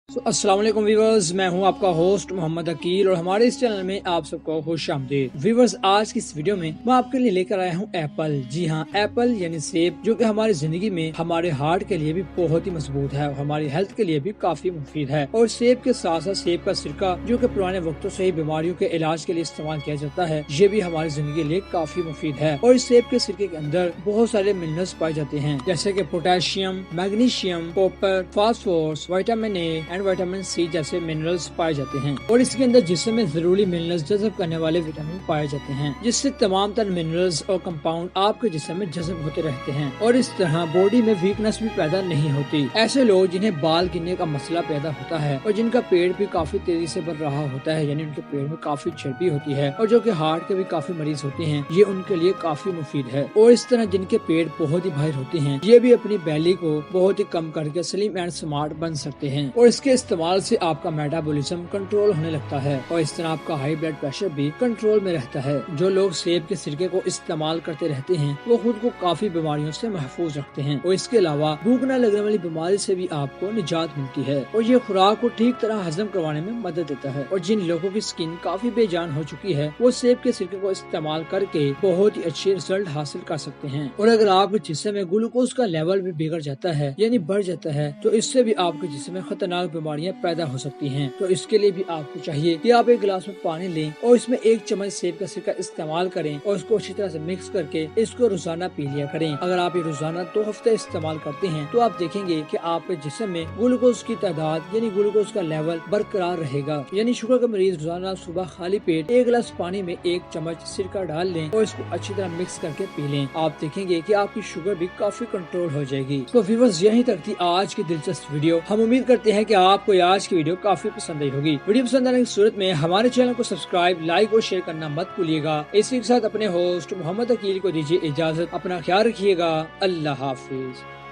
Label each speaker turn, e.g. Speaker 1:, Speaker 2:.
Speaker 1: अस्सलाम वालेकुम व्यूअर्स, मैं हूं आपका होस्ट मोहम्मद अकील और हमारे इस चैनल में आप सबको खुश आमदीद। व्यूअर्स, आज की इस वीडियो में मैं आपके लिए लेकर आया हूं एप्पल। जी हां, एप्पल यानी सेब, जो कि हमारी जिंदगी में हमारे हार्ट के लिए भी बहुत ही मजबूत है और हमारी हेल्थ के लिए भी काफी मुफीद है। और सेब के साथ साथ सेब का सिरका, जो कि पुराने वक्तों से ही बीमारियों के इलाज के लिए इस्तेमाल किया जाता है, ये भी हमारी जिंदगी के लिए काफी मुफीद है। और इस सेब के सिरके के अंदर बहुत सारे मिनरल्स पाए जाते हैं, जैसे कि potassium, magnesium, copper, phosphorus, vitamin A and vitamin C जैसे मिनरल्स पाए जाते हैं। और इसके अंदर जिस्म में जरूरी मिनरल्स जज़ब करने वाले विटामिन पाए जाते हैं, जिससे तमाम तर मिनरल्स और कंपाउंड आपके जिस्म में जज़ब होते रहते हैं और इस तरह बॉडी में वीकनेस भी पैदा नहीं होती। ऐसे लोग जिन्हें बाल गिरने का मसला पैदा होता है और जिनका पेट भी काफी तेजी से बढ़ रहा होता है, यानी उनके पेट में काफी चर्बी होती है और जो कि हार्ट के भी काफी मरीज होते हैं, ये उनके लिए काफी मुफीद है। और इस तरह जिनके पेट बहुत ही भारी होते हैं, ये भी अपनी बैली को बहुत ही कम करके स्लिम एंड स्मार्ट बन सकते हैं। और इसके इस्तेमाल से आपका मेटाबॉलिज्म कंट्रोल होने लगता है और इस तरह आपका हाई ब्लड प्रेशर भी कंट्रोल में रहता है। जो लोग सेब के सिरके को इस्तेमाल करते रहते हैं, वो खुद को काफी बीमारियों से महफूज रखते हैं। और इसके अलावा भूख न लगने वाली बीमारी से भी आपको निजात मिलती है और ये खुराक को ठीक तरह हजम करवाने में मदद देता है। और जिन लोगों की स्किन काफी बेजान हो चुकी है, वो सेब के सिरके को इस्तेमाल करके बहुत ही अच्छे रिजल्ट हासिल कर सकते हैं। और अगर आपके जिस्म में ग्लूकोज का लेवल भी बिगड़ जाता है यानी बढ़ जाता है, तो इससे भी आपके जिस्म में खतरनाक बीमारियां पैदा हो सकती हैं। तो इसके लिए भी आपको चाहिए कि आप एक गिलास में पानी लें और इसमें 1 चम्मच सेब का सिरका इस्तेमाल करें और उसको अच्छी तरह से मिक्स करके इसको रोजाना पी लिया करें। अगर आप ये रोजाना 2 हफ्ते इस्तेमाल करते हैं, तो आप देखेंगे कि आपके जिस्म में ग्लूकोज की तादाद यानी ग्लूकोज का लेवल बरकरार रहेगा। यानी शुगर के मरीज रोजाना सुबह खाली पेट 1 गिलास पानी में 1 चम्मच सिरका डाल लें और इसको अच्छी तरह मिक्स करके पी लें। आप देखेंगे कि आपकी शुगर भी काफी कंट्रोल हो जाएगी। तो व्यूअर्स, यहीं तक थी आज की दिलचस्प वीडियो। हम उम्मीद करते हैं कि आपको आज की वीडियो काफी पसंद आई होगी। वीडियो पसंद आने की सूरत में हमारे चैनल को सब्सक्राइब, लाइक और शेयर करना मत भूलिएगा। इसी के साथ अपने होस्ट मोहम्मद अकील को दीजिए इजाजत। अपना ख्याल रखिएगा। अल्लाह हाफिज।